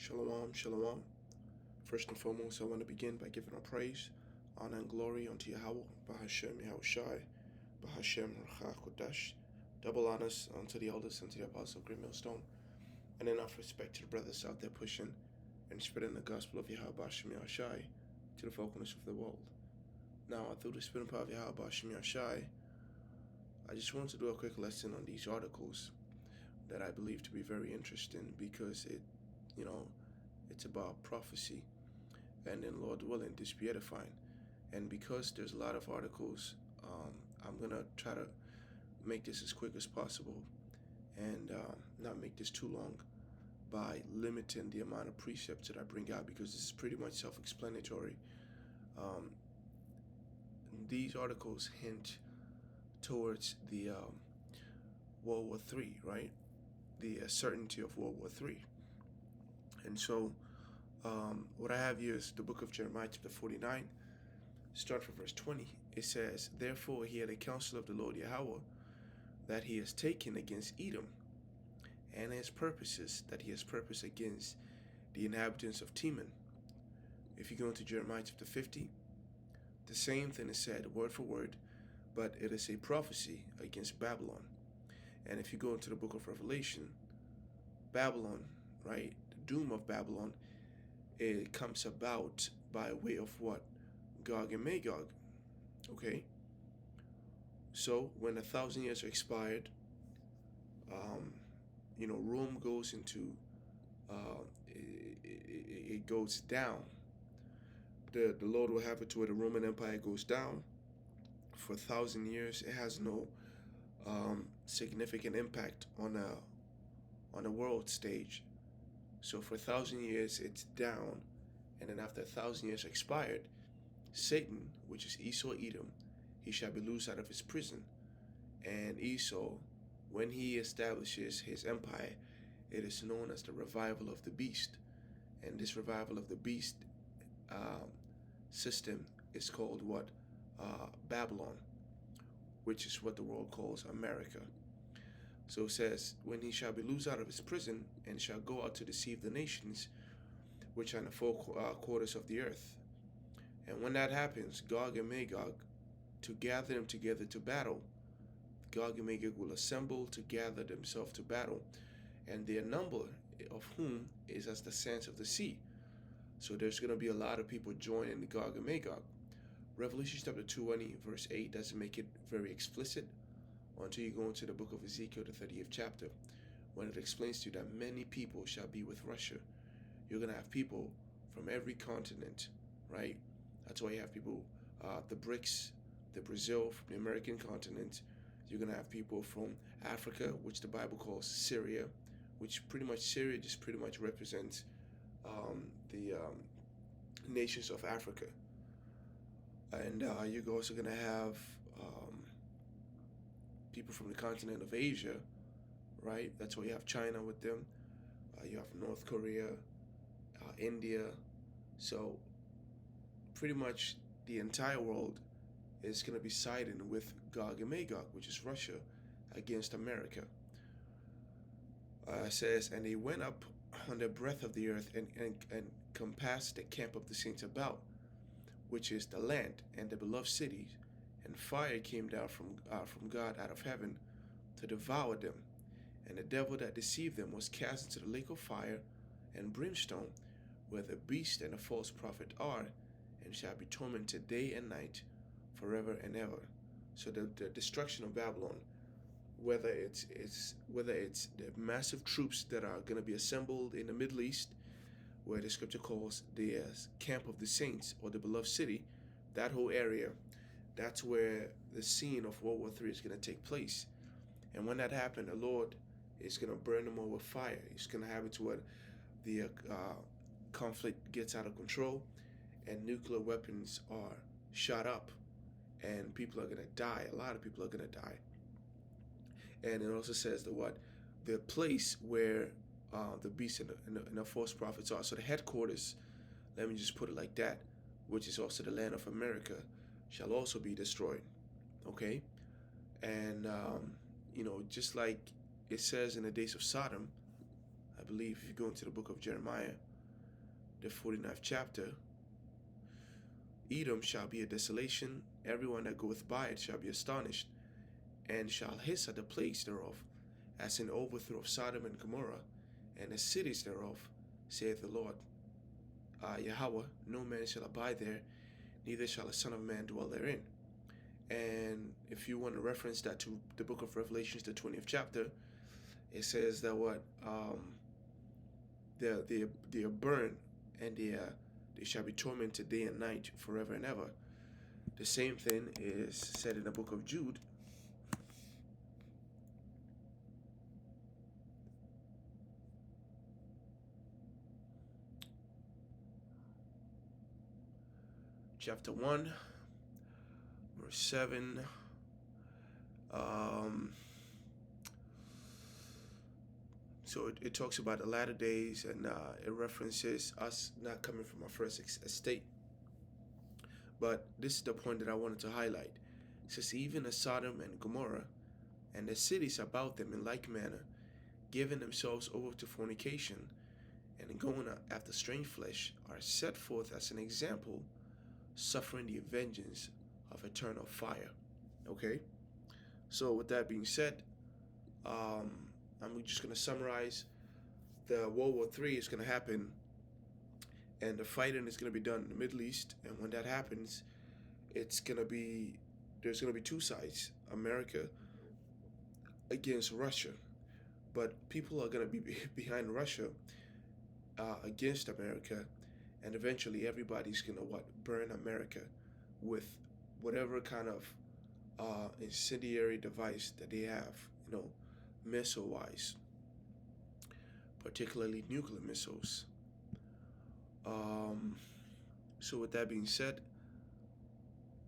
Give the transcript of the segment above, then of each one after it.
Shalom, shalom. First and foremost, I want to begin by giving our praise, honor, and glory unto Yahweh, Bahashem Yahushai, Bahashem Rachah Kodash. Double honors unto the elders and to the apostles of Great Millstone, and enough respect to the brothers out there pushing and spreading the gospel of Yahweh Bahashem Yahushai to the folkness of the world. Now, through the spirit and power of Yahweh Bahashem Yahushai, I just want to do a quick lesson on these articles that I believe to be very interesting because it's about prophecy, and then Lord willing, this be edifying. And because there's a lot of articles, I'm gonna try to make this as quick as possible and not make this too long by limiting the amount of precepts that I bring out, because this is pretty much self-explanatory. These articles hint towards the World War III, right? The certainty of World War III. And so what I have here is the book of Jeremiah chapter 49, start from verse 20. It says, "Therefore hear the counsel of the Lord Yahweh, that he has taken against Edom, and his purposes that he has purposed against the inhabitants of Teman." If you go into Jeremiah chapter 50, the same thing is said word for word, but it is a prophecy against Babylon. And if you go into the book of Revelation, Babylon, right, the doom of Babylon, it comes about by way of what? Gog and Magog. Okay? So when 1,000 years are expired, Rome goes into, it goes down. The Lord will have it to where the Roman Empire goes down. For 1,000 years, it has no significant impact on a world stage. So for 1,000 years, it's down, and then after 1,000 years expired, Satan, which is Esau Edom, he shall be loosed out of his prison. And Esau, when he establishes his empire, it is known as the revival of the beast. And this revival of the beast system is called what? Babylon, which is what the world calls America. So it says, when he shall be loosed out of his prison, and shall go out to deceive the nations which are in the four quarters of the earth. And when that happens, Gog and Magog, to gather them together to battle, Gog and Magog will assemble to gather themselves to battle, and their number of whom is as the sands of the sea. So there's going to be a lot of people joining the Gog and Magog. Revelation chapter 20 verse 8 doesn't make it very explicit until you go into the book of Ezekiel, the 30th chapter, when it explains to you that many people shall be with Russia. You're going to have people from every continent, right? That's why you have people, the BRICS, the Brazil, from the American continent. You're going to have people from Africa, which the Bible calls Syria, which Syria just pretty much represents the nations of Africa. And you're also going to have people from the continent of Asia, right? That's why you have China with them. You have North Korea, India. So pretty much the entire world is going to be siding with Gog and Magog, which is Russia, against America. It says, "And they went up on the breadth of the earth and compassed the camp of the saints about, which is the land and the beloved cities. And fire came down from God out of heaven to devour them. And the devil that deceived them was cast into the lake of fire and brimstone, where the beast and the false prophet are, and shall be tormented day and night forever and ever." So the destruction of Babylon, whether it's the massive troops that are going to be assembled in the Middle East, where the scripture calls the camp of the saints, or the beloved city, that whole area, that's where the scene of World War III is going to take place. And when that happens, the Lord is going to burn them all with fire. He's going to have it to where the conflict gets out of control, and nuclear weapons are shot up, and people are going to die. A lot of people are going to die. And it also says the place where the beast and the false prophets are. So the headquarters, let me just put it like that, which is also the land of America, shall also be destroyed. Okay? And, just like it says in the days of Sodom, I believe if you go into the book of Jeremiah, the 49th chapter, Edom shall be a desolation, everyone that goeth by it shall be astonished, and shall hiss at the plagues thereof, as in overthrow of Sodom and Gomorrah, and the cities thereof, saith the Lord. Yahweh, no man shall abide there, neither shall a son of man dwell therein. And if you want to reference that to the book of Revelations, the 20th chapter, it says that they are burned, and they shall be tormented day and night forever and ever. The same thing is said in the book of Jude. Chapter 1, verse 7. So it talks about the latter days, and it references us not coming from our first estate. But this is the point that I wanted to highlight. It says, even as Sodom and Gomorrah and the cities about them in like manner, giving themselves over to fornication and going after strange flesh, are set forth as an example, suffering the vengeance of eternal fire. Okay? So with that being said, I'm just going to summarize. The World War III is going to happen, and the fighting is going to be done in the Middle East. And when that happens, there's going to be two sides: America against Russia. But people are going to be behind Russia against America, and eventually everybody's going to burn America with whatever kind of incendiary device that they have, missile-wise, particularly nuclear missiles. So with that being said,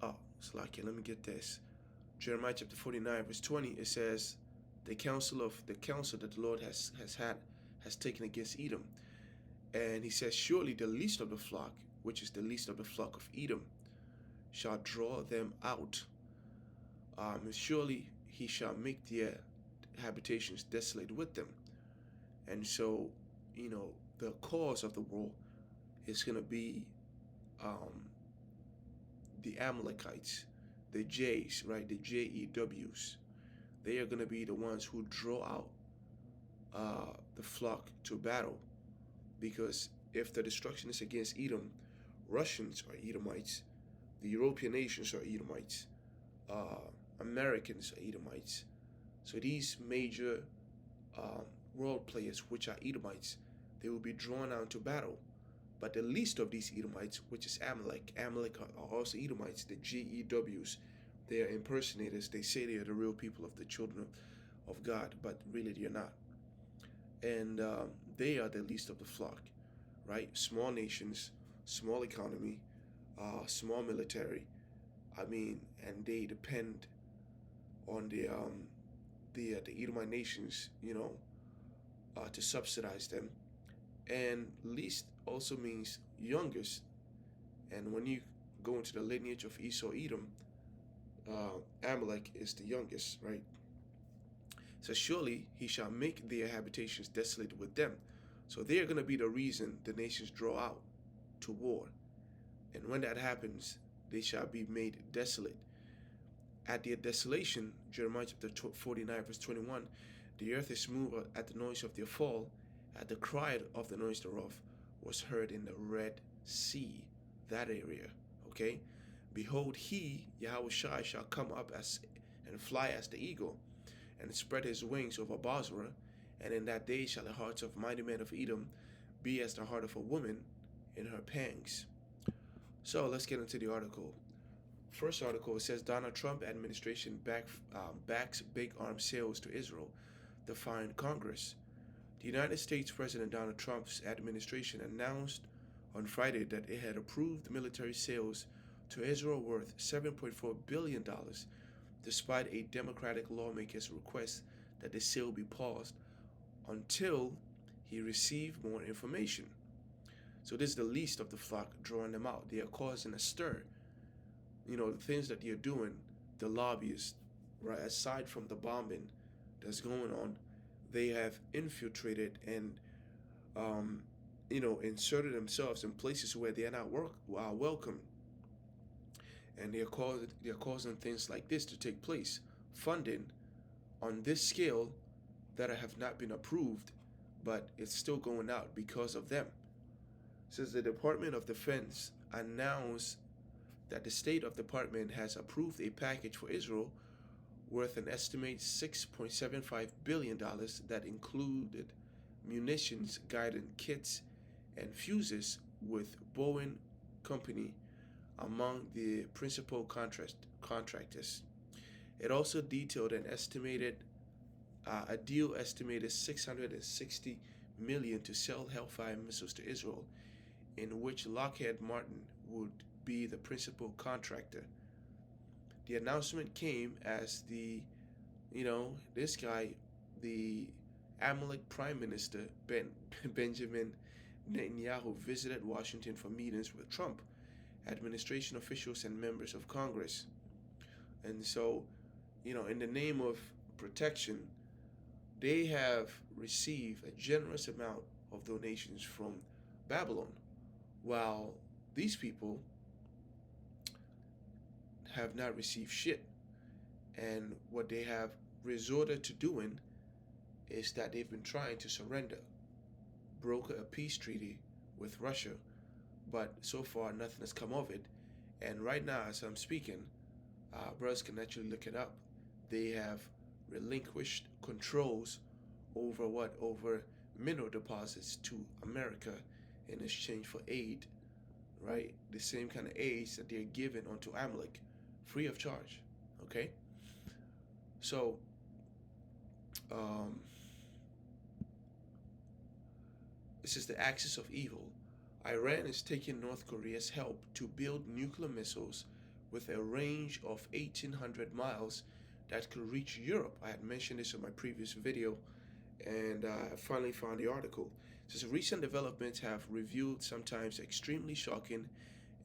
let me get this. Jeremiah chapter 49, verse 20, it says, the counsel that the Lord has taken against Edom. And he says, surely the least of the flock, which is the least of the flock of Edom, shall draw them out. Surely he shall make their habitations desolate with them. And so, the cause of the war is going to be the Amalekites, the J's, right? The JEWs. They are going to be the ones who draw out the flock to battle. Because if the destruction is against Edom, Russians are Edomites, the European nations are Edomites, Americans are Edomites. So these major world players, which are Edomites, they will be drawn out to battle. But the least of these Edomites, which is Amalek are also Edomites, the GEWs. They are impersonators. They say they are the real people of the children of God, but really they are not. And they are the least of the flock, right? Small nations, small economy, small military. And they depend on the Edomite nations, to subsidize them. And least also means youngest. And when you go into the lineage of Esau, Edom, Amalek is the youngest, right? So surely he shall make their habitations desolate with them. So they are going to be the reason the nations draw out to war. And when that happens, they shall be made desolate. At their desolation, Jeremiah chapter 49, verse 21, the earth is moved at the noise of their fall, at the cry of the noise thereof was heard in the Red Sea, that area, okay? Behold, he, Yahweh Shai, shall come up and fly as the eagle, and spread his wings over Basra, and in that day shall the hearts of mighty men of Edom be as the heart of a woman in her pangs. So let's get into the article. First article, it says Donald Trump administration backs big arms sales to Israel, defying Congress. The United States President Donald Trump's administration announced on Friday that it had approved military sales to Israel worth $7.4 billion, despite a Democratic lawmaker's request that the sale be paused until he received more information. So this is the least of the flock drawing them out. They are causing a stir. The things that you're doing, the lobbyists, right, aside from the bombing that's going on, they have infiltrated and inserted themselves in places where they are not welcome, and they're causing things like this to take place, funding on this scale that have not been approved, but it's still going out because of them. Since the Department of Defense announced that the State of Department has approved a package for Israel worth an estimated $6.75 billion that included munitions, guidance kits, and fuses with Boeing Company among the principal contractors. It also detailed a deal estimated 660 million to sell Hellfire missiles to Israel, in which Lockheed Martin would be the principal contractor. The announcement came as this guy, the Amalek Prime Minister Benjamin Netanyahu, visited Washington for meetings with Trump administration officials and members of Congress. And so, in the name of protection, they have received a generous amount of donations from Babylon, while these people have not received shit. And what they have resorted to doing is that they've been trying to surrender, broker a peace treaty with Russia, but so far nothing has come of it. And right now, as I'm speaking, brothers can actually look it up. They have relinquished controls over what? Over mineral deposits to America in exchange for aid, right? The same kind of aid that they're giving onto Amalek, free of charge. Okay? So, this is the axis of evil. Iran is taking North Korea's help to build nuclear missiles with a range of 1,800 miles that could reach Europe. I had mentioned this in my previous video, and I finally found the article. It says recent developments have revealed sometimes extremely shocking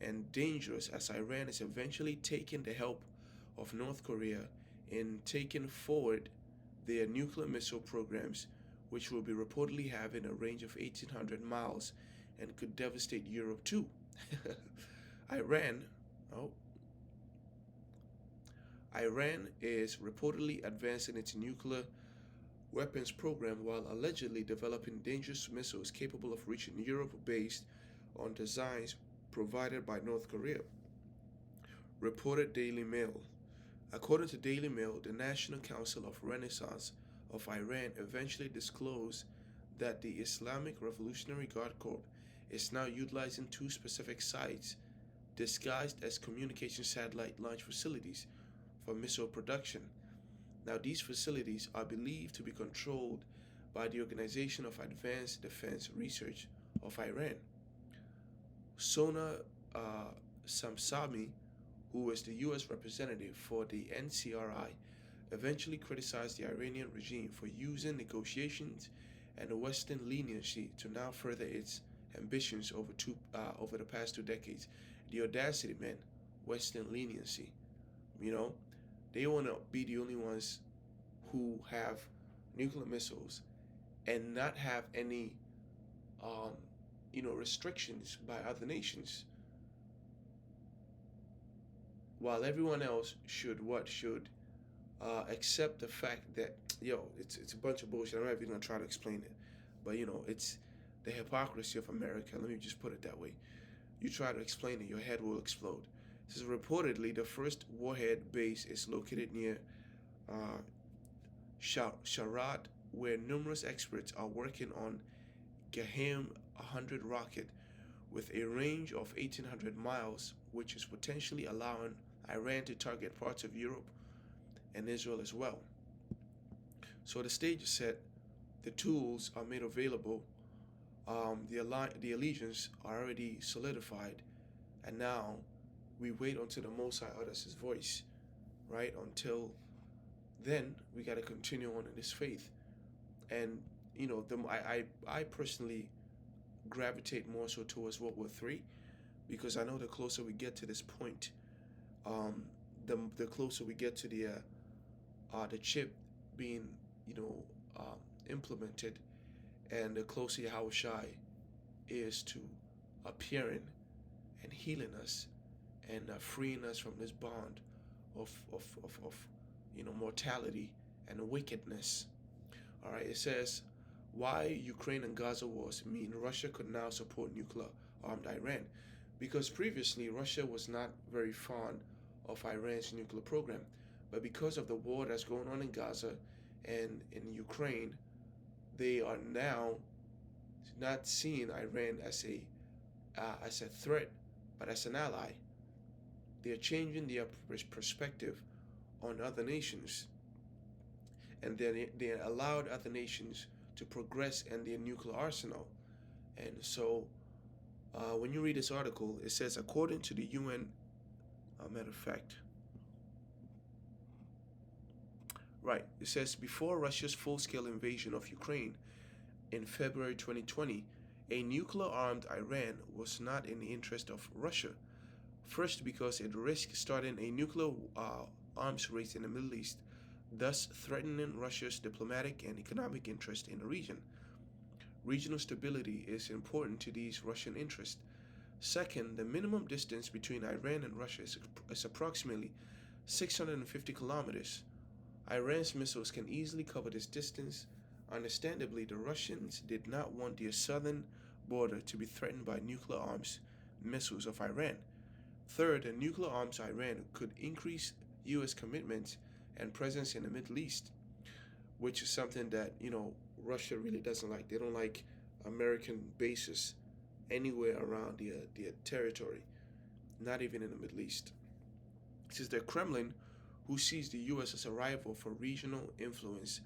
and dangerous as Iran is eventually taking the help of North Korea in taking forward their nuclear missile programs, which will be reportedly having a range of 1,800 miles and could devastate Europe too. Iran, oh, Iran is reportedly advancing its nuclear weapons program while allegedly developing dangerous missiles capable of reaching Europe based on designs provided by North Korea, reported Daily Mail. According to Daily Mail, the National Council of Renaissance of Iran eventually disclosed that the Islamic Revolutionary Guard Corps is now utilizing two specific sites disguised as communication satellite launch facilities for missile production. Now, these facilities are believed to be controlled by the Organization of Advanced Defense Research of Iran. Sona Samsami, who is the U.S. representative for the NCRI, eventually criticized the Iranian regime for using negotiations and Western leniency to now further its ambitions over the past 2 decades. The audacity, man, Western leniency. They want to be the only ones who have nuclear missiles and not have any, restrictions by other nations, while everyone else should accept the fact that it's a bunch of bullshit. I'm not even gonna try to explain it, but it's the hypocrisy of America. Let me just put it that way. You try to explain it, your head will explode. This is reportedly the first warhead base is located near Sharad, where numerous experts are working on Gaham 100 rocket with a range of 1,800 miles, which is potentially allowing Iran to target parts of Europe and Israel as well. So the stage is set, the tools are made available, the allegiance are already solidified, and now we wait until the Most High utters His voice, right? Until then, we got to continue on in this faith. And I personally gravitate more so towards World War III, because I know the closer we get to this point, the closer we get to the chip being implemented, and the closer Yahushai is to appearing and healing us and freeing us from this bond of mortality and wickedness. All right, it says why Ukraine and Gaza wars mean Russia could now support nuclear armed Iran, because previously Russia was not very fond of Iran's nuclear program, but because of the war that's going on in Gaza and in Ukraine, they are now not seeing Iran as a threat, but as an ally. They are changing their perspective on other nations, and they allowed other nations to progress in their nuclear arsenal. And so, when you read this article, it says, according to the UN, matter of fact, right, it says before Russia's full-scale invasion of Ukraine in February 2020, a nuclear-armed Iran was not in the interest of Russia. First, because it risked starting a nuclear arms race in the Middle East, thus threatening Russia's diplomatic and economic interest in the region. Regional stability is important to these Russian interests. Second, the minimum distance between Iran and Russia is approximately 650 kilometers. Iran's missiles can easily cover this distance. Understandably, the Russians did not want their southern border to be threatened by nuclear arms missiles of Iran. Third, a nuclear arms Iran could increase U.S. commitment and presence in the Middle East, which is something that, Russia really doesn't like. They don't like American bases anywhere around their territory, not even in the Middle East. It is the Kremlin, who sees the U.S. as a rival for regional influence,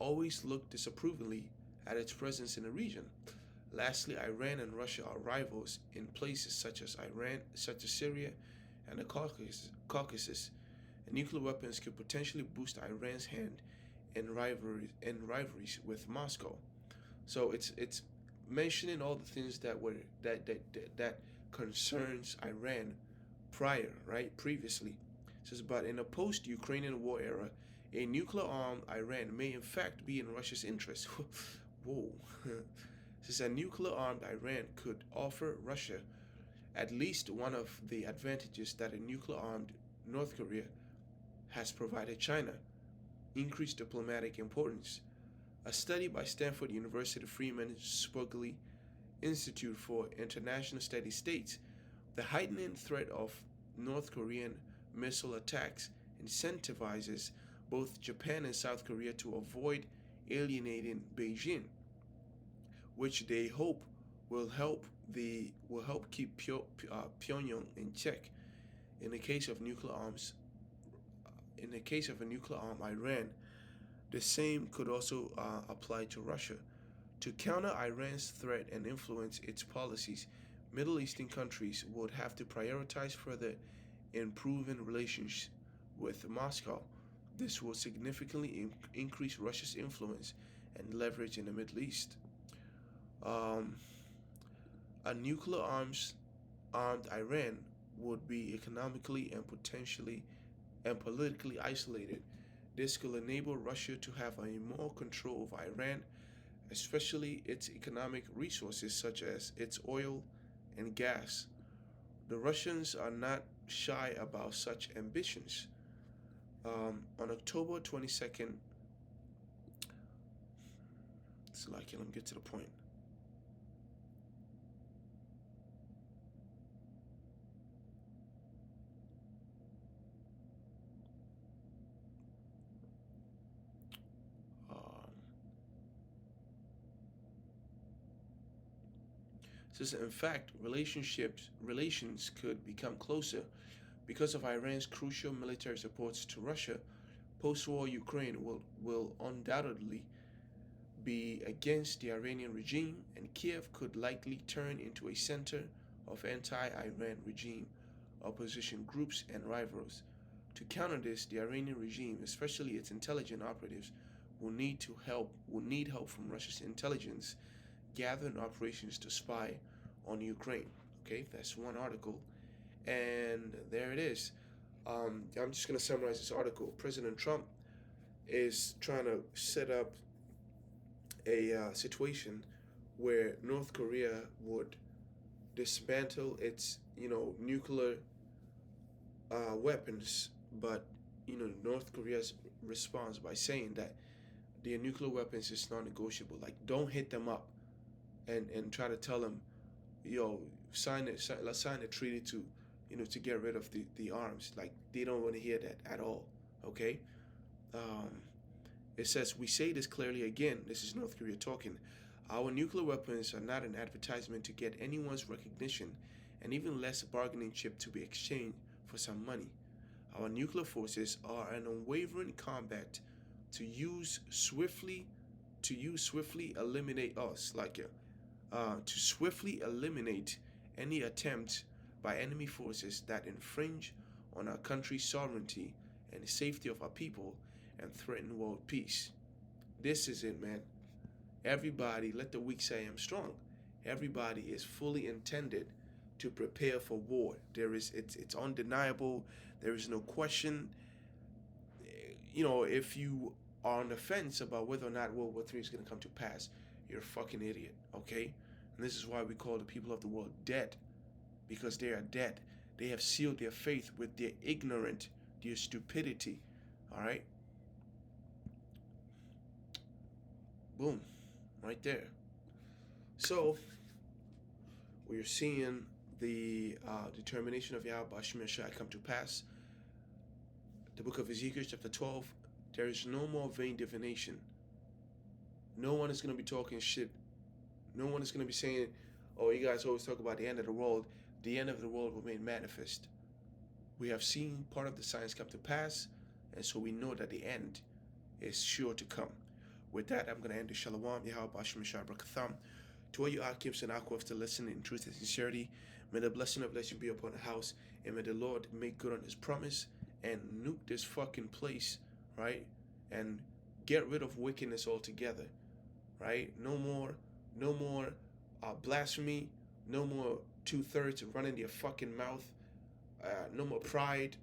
always look disapprovingly at its presence in the region. Lastly, Iran and Russia are rivals in places such as Syria, and the Caucasus. And nuclear weapons could potentially boost Iran's hand in rivalries with Moscow. So it's mentioning all the things that concerns Iran previously. It says, but in a post-Ukrainian war era, a nuclear-armed Iran may in fact be in Russia's interest. Whoa. Since a nuclear-armed Iran could offer Russia at least one of the advantages that a nuclear-armed North Korea has provided China: increased diplomatic importance. A study by Stanford University Freeman Spogli Institute for International Studies states the heightening threat of North Korean missile attacks incentivizes both Japan and South Korea to avoid alienating Beijing, which they hope will help keep Pyongyang in check. In the case of a nuclear-armed Iran, the same could also apply to Russia. To counter Iran's threat and influence its policies, Middle Eastern countries would have to prioritize further improving relations with Moscow. This will significantly increase Russia's influence and leverage in the Middle East. A nuclear armed Iran would be economically and potentially and politically isolated. This could enable Russia to have a more control of Iran, especially its economic resources such as its oil and gas. The Russians are not shy about such ambitions. On October 22nd, let me get to the point. Says in fact, relations could become closer because of Iran's crucial military supports to Russia. Post-war Ukraine will undoubtedly be against the Iranian regime, and Kiev could likely turn into a center of anti-Iran regime opposition groups and rivals. To counter this, the Iranian regime, especially its intelligence operatives, will need help from Russia's intelligence gathering operations to spy on Ukraine. Okay, that's one article, and there it is. I'm just going to summarize this article. President Trump is trying to set up a situation where North Korea would dismantle its, nuclear weapons, but North Korea's response by saying that their nuclear weapons is non-negotiable. Like, don't hit them up, and try to tell them, yo, let's sign a treaty to, to get rid of the arms. Like, they don't want to hear that at all. Okay. Um, it says, we say this clearly again. This is North Korea talking. Our nuclear weapons are not an advertisement to get anyone's recognition, and even less a bargaining chip to be exchanged for some money. Our nuclear forces are an unwavering combat to use swiftly eliminate us, to swiftly eliminate any attempt by enemy forces that infringe on our country's sovereignty and the safety of our people and threaten world peace. This is it, man. Everybody, let the weak say I'm strong. Everybody is fully intended to prepare for war. It's undeniable. There is no question. If you are on the fence about whether or not World War III is going to come to pass, you're a fucking idiot, okay? And this is why we call the people of the world dead, because they are dead. They have sealed their faith with their ignorance, their stupidity, all right? Boom, right there. So, we're seeing the determination of Yahweh Hashem Shai come to pass. The book of Ezekiel, chapter 12, there is no more vain divination. No one is going to be talking shit. No one is going to be saying, oh, you guys always talk about the end of the world. The end of the world will be manifest. We have seen part of the signs come to pass, and so we know that the end is sure to come. With that, I'm going to end the Shalom. Yahweh Hashem Shai Brakatham. To all you Akims and Akwafs to listen in truth and sincerity, may the blessing of blessing be upon the house, and may the Lord make good on his promise and nuke this fucking place, right? And get rid of wickedness altogether, right? No more blasphemy, no more 2/3 running their fucking mouth, no more pride.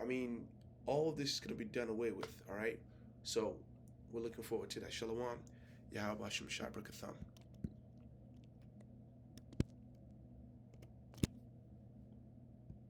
I mean, all of this is going to be done away with, all right? So we're looking forward to that. Shalom. Yahweh Hashem Shai Brakatham.